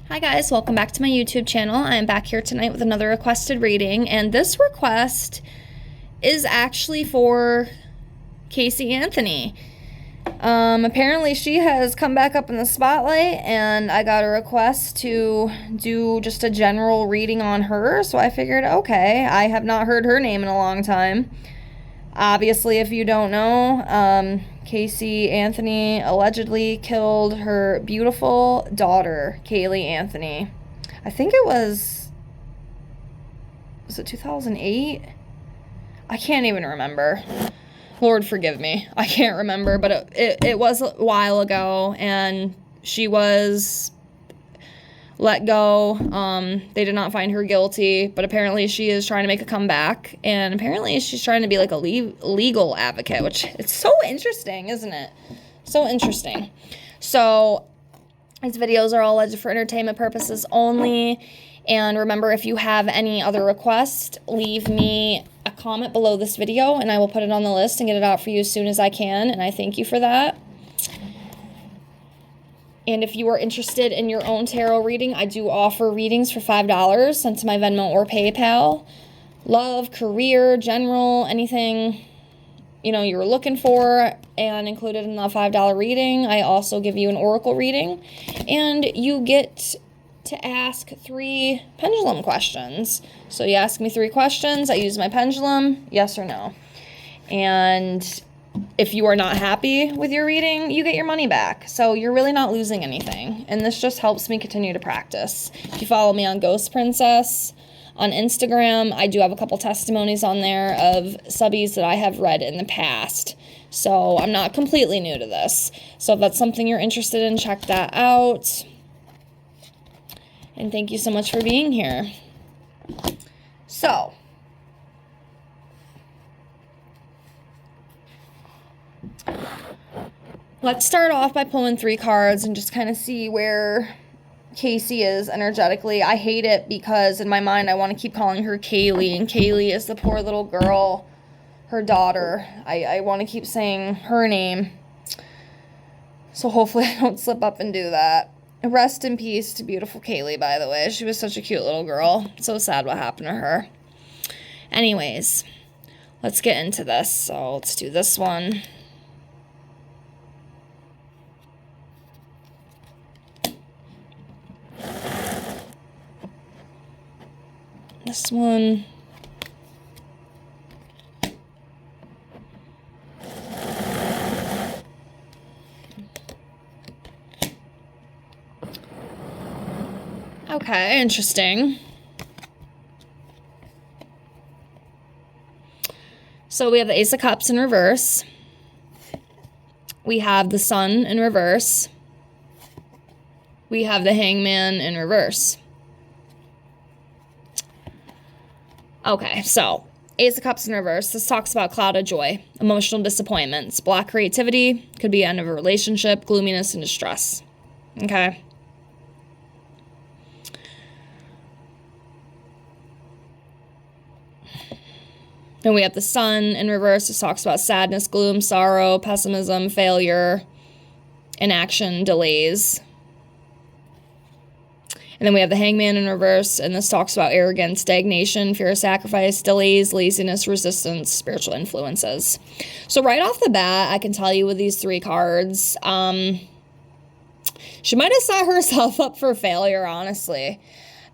Hi guys, welcome back to my YouTube channel. I'm back here tonight with another requested reading, and this request is actually for Casey Anthony. Apparently she has come back up in the spotlight, and I got a request to do just a general reading on her, so I figured, okay, I have not heard her name in a long time. Obviously, if you don't know, Casey Anthony allegedly killed her beautiful daughter, Kaylee Anthony. I think it was it 2008? I can't even remember. Lord forgive me. I can't remember, but it was a while ago, and she was let go. They did not find her guilty, but apparently she is trying to make a comeback, and apparently she's trying to be like a legal advocate, which it's so interesting, isn't it? So interesting. So these videos are all alleged for entertainment purposes only, and remember, if you have any other requests, leave me a comment below this video, and I will put it on the list and get it out for you as soon as I can, and I thank you for that. And if you are interested in your own tarot reading, I do offer readings for $5 sent to my Venmo or PayPal. Love, career, general, anything you were looking for, and included in the $5 reading, I also give you an oracle reading, and you get to ask 3 pendulum questions. So you ask me 3 questions, I use my pendulum, yes or no. And if you are not happy with your reading, you get your money back. So you're really not losing anything. And this just helps me continue to practice. If you follow me on Ghost Princess on Instagram, I do have a couple testimonies on there of subbies that I have read in the past. So I'm not completely new to this. So if that's something you're interested in, check that out. And thank you so much for being here. So let's start off by pulling 3 cards and just kind of see where Casey is energetically. I hate it because in my mind I want to keep calling her Kaylee, and Kaylee is the poor little girl, her daughter. I want to keep saying her name. So hopefully I don't slip up and do that. Rest in peace to beautiful Kaylee, by the way. She was such a cute little girl. So sad what happened to her. Anyways, let's get into this. So let's do this one. This one. Okay, interesting. So we have the Ace of Cups in reverse. We have the Sun in reverse. We have the Hangman in reverse. Okay, so Ace of Cups in reverse. This talks about cloud of joy, emotional disappointments, block creativity, could be end of a relationship, gloominess, and distress. Okay. Then we have the Sun in reverse. This talks about sadness, gloom, sorrow, pessimism, failure, inaction, delays. And then we have the Hangman in reverse, and this talks about arrogance, stagnation, fear of sacrifice, delays, laziness, resistance, spiritual influences. So right off the bat, I can tell you with these 3 cards, she might have set herself up for failure, honestly.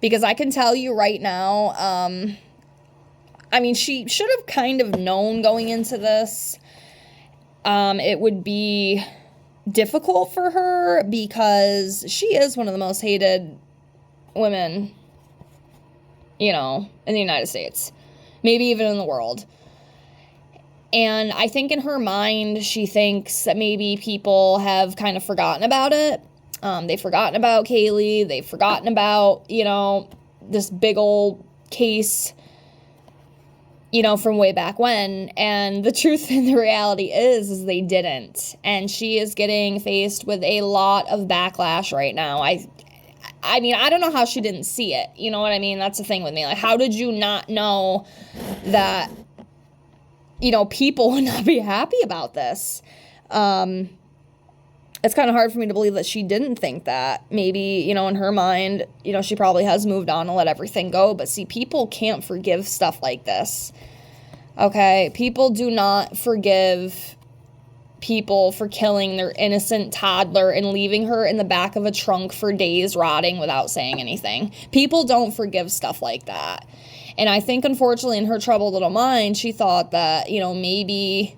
Because I can tell you right now, I mean, she should have kind of known going into this. It would be difficult for her because she is one of the most hated women, in the United States, maybe even in the world. And I think in her mind, she thinks that maybe people have kind of forgotten about it. They've forgotten about Kaylee. They've forgotten about, this big old case, from way back when. And the truth and the reality is they didn't. And she is getting faced with a lot of backlash right now. I mean, I don't know how she didn't see it. You know what I mean? That's the thing with me. Like, how did you not know that, people would not be happy about this? it's kind of hard for me to believe that she didn't think that. Maybe, you know, in her mind, you know, she probably has moved on and let everything go. But see, people can't forgive stuff like this. Okay? People do not forgive people for killing their innocent toddler and leaving her in the back of a trunk for days rotting without saying anything. People don't forgive stuff like that. And I think, unfortunately, in her troubled little mind, she thought that, you know, maybe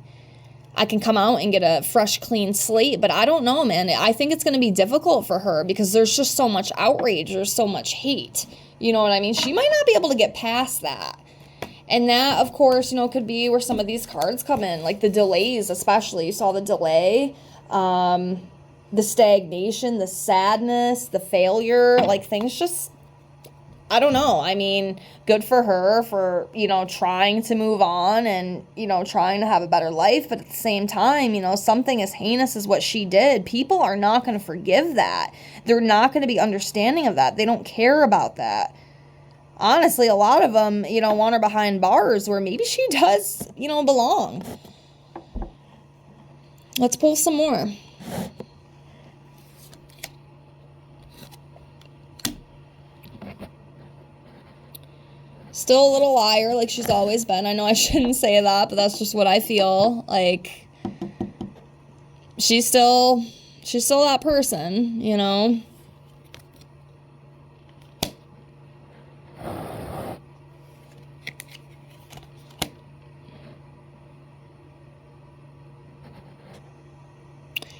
I can come out and get a fresh, clean slate. But I don't know, man. I think it's going to be difficult for her because there's just so much outrage. There's so much hate. You know what I mean? She might not be able to get past that. And that, of course, you know, could be where some of these cards come in. Like the delays, especially. You saw the delay, the stagnation, the sadness, the failure. Like, things just, I don't know. I mean, good for her for, you know, trying to move on and, you know, trying to have a better life. But at the same time, you know, something as heinous as what she did, people are not going to forgive that. They're not going to be understanding of that. They don't care about that. Honestly, a lot of them, you know, want her behind bars where maybe she does, you know, belong. Let's pull some more. Still a little liar like she's always been. I know I shouldn't say that, but that's just what I feel. Like, she's still that person, you know?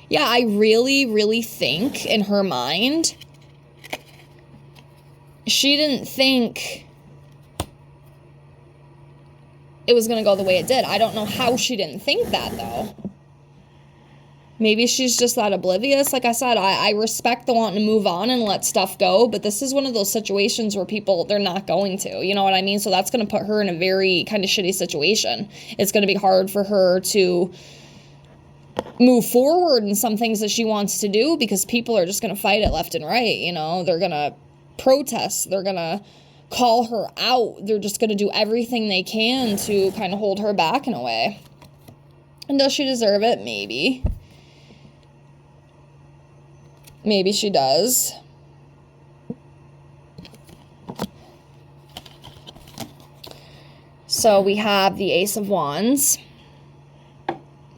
Yeah, I really, really think in her mind, she didn't think it was going to go the way it did. I don't know how she didn't think that, though. Maybe she's just that oblivious. Like I said, I respect the wanting to move on and let stuff go, but this is one of those situations where people, they're not going to. You know what I mean? So that's going to put her in a very kind of shitty situation. It's going to be hard for her to move forward in some things that she wants to do because people are just going to fight it left and right. You know, they're going to protest. They're going to call her out. They're just going to do everything they can to kind of hold her back in a way. And does she deserve it? Maybe. Maybe she does. So we have the Ace of Wands.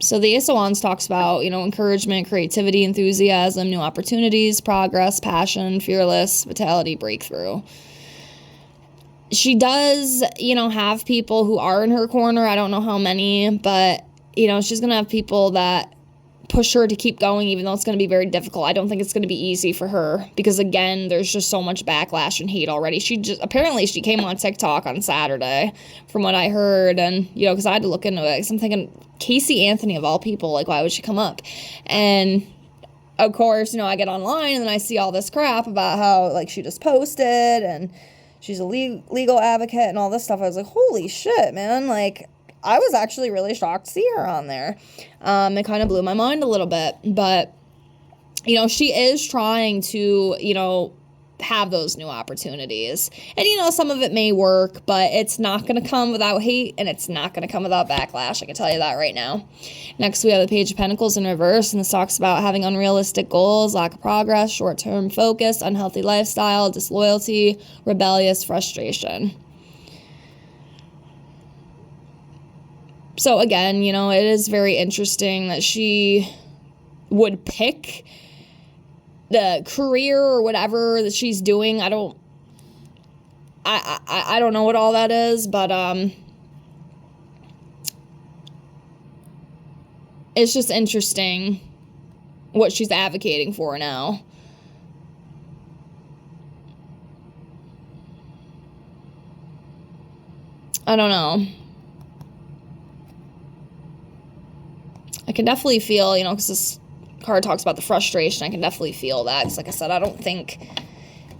So the Ace of Wands talks about, you know, encouragement, creativity, enthusiasm, new opportunities, progress, passion, fearless, vitality, breakthrough. She does, you know, have people who are in her corner. I don't know how many, but, you know, she's going to have people that push her to keep going, even though it's going to be very difficult. I don't think it's going to be easy for her because, again, there's just so much backlash and hate already. Apparently she came on TikTok on Saturday from what I heard, and, you know, because I had to look into it, because I'm thinking, Casey Anthony of all people, like, why would she come up? And of course, you know, I get online and then I see all this crap about how, like, she just posted and she's a legal advocate and all this stuff. I was like, holy shit, man. Like, I was actually really shocked to see her on there. It kind of blew my mind a little bit. But, you know, she is trying to, you know, have those new opportunities. And, you know, some of it may work, but it's not going to come without hate, and it's not going to come without backlash. I can tell you that right now. Next, we have the Page of Pentacles in reverse, and this talks about having unrealistic goals, lack of progress, short-term focus, unhealthy lifestyle, disloyalty, rebellious frustration. So again, you know, it is very interesting that she would pick the career or whatever that she's doing. I don't know what all that is, but it's just interesting what she's advocating for now. I don't know. I can definitely feel, you know, because this card talks about the frustration. I can definitely feel that. Because like I said, I don't think...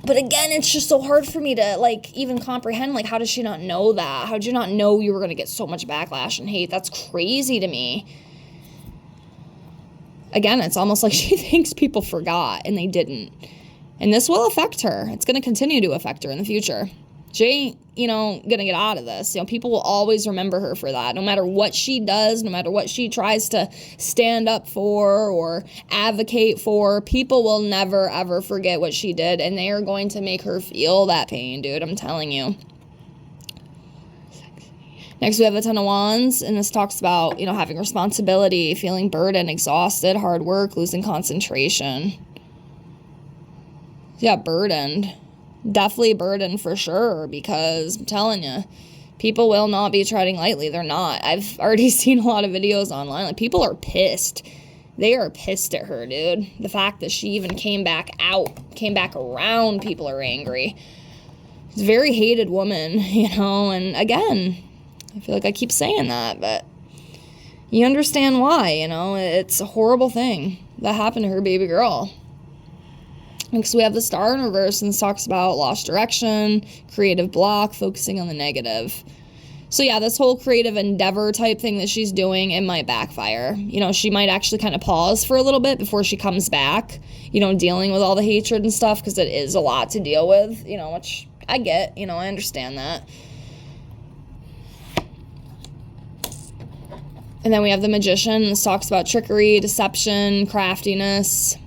But again, it's just so hard for me to, like, even comprehend, like, how does she not know that? How did you not know you were going to get so much backlash and hate? That's crazy to me. Again, it's almost like she thinks people forgot, and they didn't. And this will affect her. It's going to continue to affect her in the future. She ain't, you know, gonna get out of this. You know, people will always remember her for that. No matter what she does, no matter what she tries to stand up for or advocate for, people will never, ever forget what she did. And they are going to make her feel that pain, dude. I'm telling you. Next, we have the Ten of Wands, and this talks about, you know, having responsibility, feeling burdened, exhausted, hard work, losing concentration. Yeah, burdened. Definitely burdened for sure, because I'm telling you, people will not be treading lightly. They're not. I've already seen a lot of videos online. Like, people are pissed. They are pissed at her, dude. The fact that she even came back out, came back around, people are angry. She's a very hated woman, you know, and again, I feel like I keep saying that, but you understand why, you know. It's a horrible thing that happened to her baby girl. Next, we have the Star in reverse, and this talks about lost direction, creative block, focusing on the negative. So yeah, this whole creative endeavor type thing that she's doing, it might backfire. You know, she might actually kind of pause for a little bit before she comes back, you know, dealing with all the hatred and stuff, because it is a lot to deal with, you know, which I get, you know, I understand that. And then we have the Magician. This talks about trickery, deception, craftiness.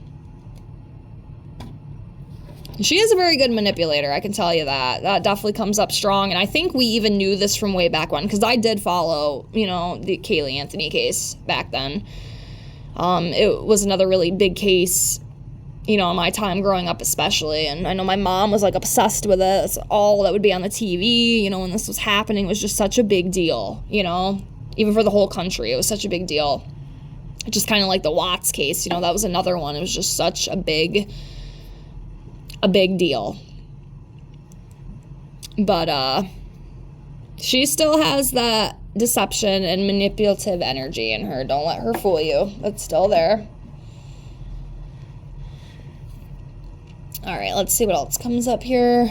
She is a very good manipulator, I can tell you that. That definitely comes up strong. And I think we even knew this from way back when, because I did follow, you know, the Kaylee Anthony case back then. It was another really big case, you know, in my time growing up especially. And I know my mom was, like, obsessed with it. It's all that would be on the TV, you know, when this was happening. It was just such a big deal, you know. Even for the whole country, it was such a big deal. Just kind of like the Watts case, you know, that was another one. It was just such a big deal. But she still has that deception and manipulative energy in her. Don't let her fool you. It's still there. All right, let's see what else comes up here.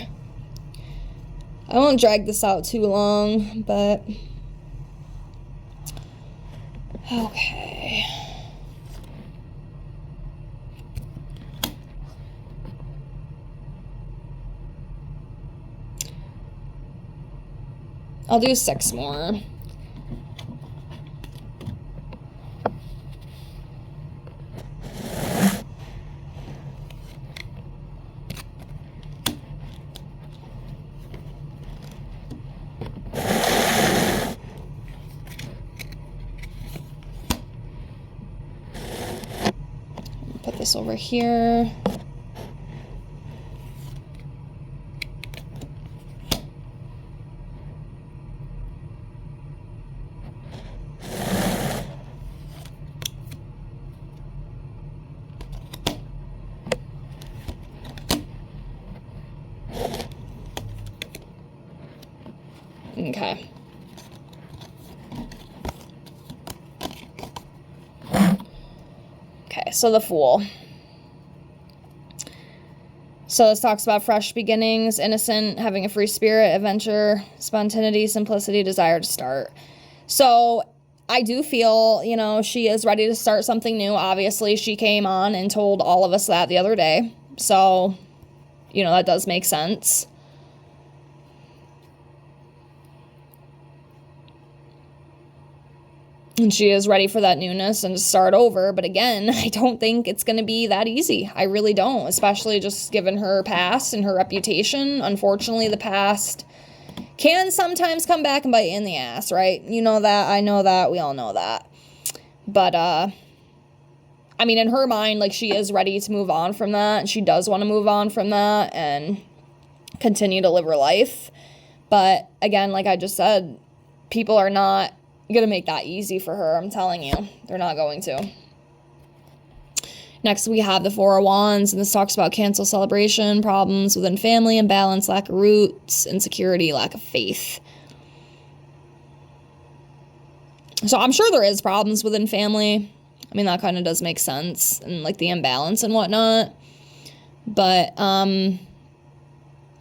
I won't drag this out too long, but okay. I'll do 6 more. Put this over here. Okay. Okay, so the Fool. So this talks about fresh beginnings, innocent, having a free spirit, adventure, spontaneity, simplicity, desire to start. So I do feel, you know, she is ready to start something new. Obviously, she came on and told all of us that the other day. So, you know, that does make sense. And she is ready for that newness and to start over. But again, I don't think it's going to be that easy. I really don't, especially just given her past and her reputation. Unfortunately, the past can sometimes come back and bite you in the ass, right? You know that. I know that. We all know that. But, I mean, in her mind, like, she is ready to move on from that. And she does want to move on from that and continue to live her life. But again, like I just said, people are not gonna make that easy for her. I'm telling you, they're not going to. Next, we have the Four of Wands, and this talks about cancel celebration, problems within family, imbalance, lack of roots, insecurity, lack of faith. So I'm sure there is problems within family. I mean, that kind of does make sense, and like the imbalance and whatnot. But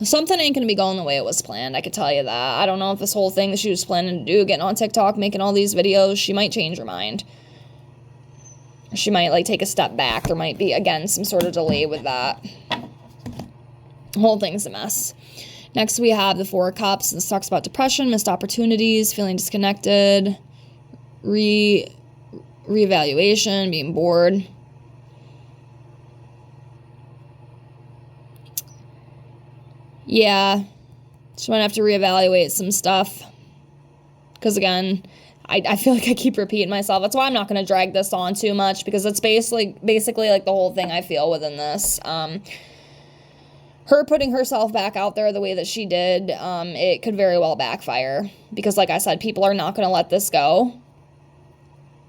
something ain't going to be going the way it was planned, I could tell you that. I don't know if this whole thing that she was planning to do, getting on TikTok, making all these videos, she might change her mind. She might, like, take a step back. There might be, again, some sort of delay with that. The whole thing's a mess. Next, we have the Four of Cups. This talks about depression, missed opportunities, feeling disconnected, reevaluation, being bored. Yeah, she might have to reevaluate some stuff. Because again, I feel like I keep repeating myself. That's why I'm not going to drag this on too much, because it's basically like the whole thing I feel within this. Her putting herself back out there the way that she did, it could very well backfire. Because like I said, people are not going to let this go.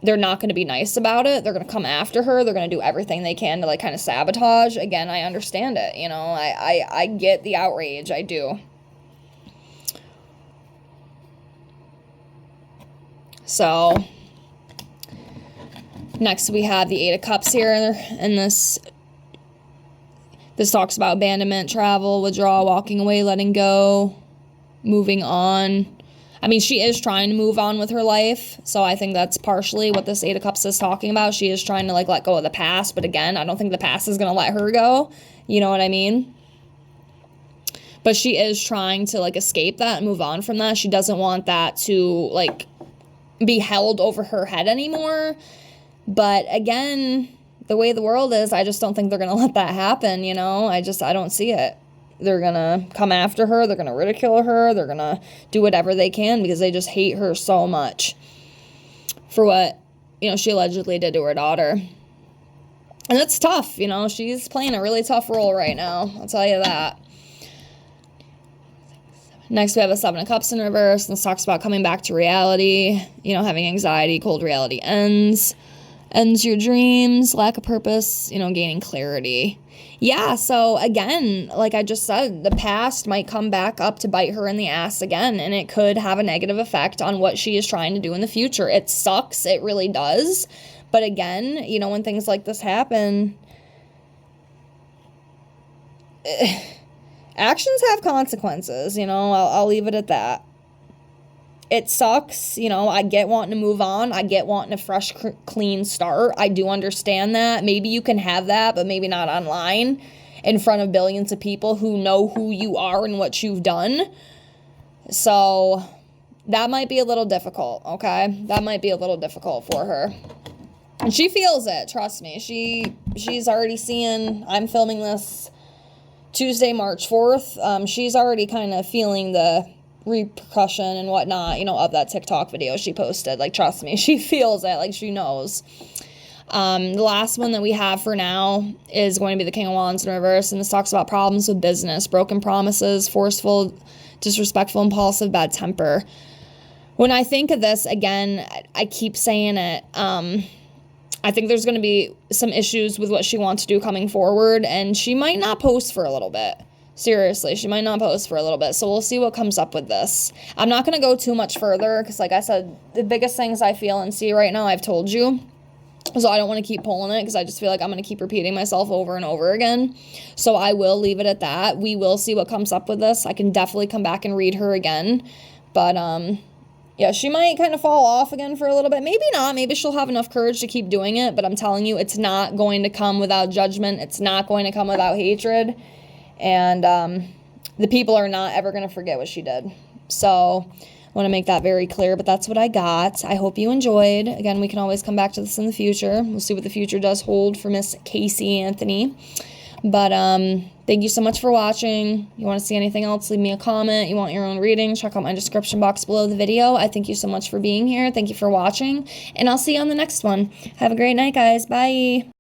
They're not going to be nice about it. They're going to come after her. They're going to do everything they can to like kind of sabotage. Again, I understand it. You know, I get the outrage. I do. So, next we have the Eight of Cups here, and this talks about abandonment, travel, withdrawal, walking away, letting go, moving on. I mean, she is trying to move on with her life, so I think that's partially what this Eight of Cups is talking about. She is trying to, like, let go of the past, but again, I don't think the past is going to let her go. You know what I mean? But she is trying to, like, escape that and move on from that. She doesn't want that to, like, be held over her head anymore. But again, the way the world is, I just don't think they're going to let that happen, you know? I don't see it. They're going to come after her. They're going to ridicule her. They're going to do whatever they can because they just hate her so much for what, you know, she allegedly did to her daughter. And it's tough, you know? She's playing a really tough role right now. I'll tell you that. Next, we have a Seven of Cups in reverse. And this talks about coming back to reality, you know, having anxiety, cold reality ends your dreams, lack of purpose, you know, gaining clarity. Yeah, so again, like I just said, the past might come back up to bite her in the ass again, and it could have a negative effect on what she is trying to do in the future. It sucks, it really does. But again, you know, when things like this happen, actions have consequences, you know, I'll leave it at that. It sucks, you know, I get wanting to move on. I get wanting a fresh, clean start. I do understand that. Maybe you can have that, but maybe not online in front of billions of people who know who you are and what you've done. So that might be a little difficult, okay? That might be a little difficult for her. And she feels it, trust me. She's already seeing, I'm filming this Tuesday, March 4th. She's already kind of feeling the repercussion and whatnot, you know, of that TikTok video she posted. Like, trust me, she feels it. Like, she knows. The last one that we have for now is going to be the King of Wands in reverse, and this talks about problems with business, broken promises, forceful, disrespectful, impulsive, bad temper. When I think of this, again, I keep saying it, I think there's going to be some issues with what she wants to do coming forward, and she might not post for a little bit. Seriously, she might not post for a little bit, so we'll see what comes up with this. I'm not going to go too much further, because like I said, the biggest things I feel and see right now, I've told you, so I don't want to keep pulling it, because I just feel like I'm going to keep repeating myself over and over again, so I will leave it at that. We will see what comes up with this. I can definitely come back and read her again, but, yeah, she might kind of fall off again for a little bit. Maybe not. Maybe she'll have enough courage to keep doing it, but I'm telling you, it's not going to come without judgment. It's not going to come without hatred. And the people are not ever going to forget what she did. So I want to make that very clear, but that's what I got. I hope you enjoyed. Again, we can always come back to this in the future. We'll see what the future does hold for Miss Casey Anthony. But thank you so much for watching. You want to see anything else, leave me a comment. You want your own reading, check out my description box below the video. I thank you so much for being here. Thank you for watching. And I'll see you on the next one. Have a great night, guys. Bye.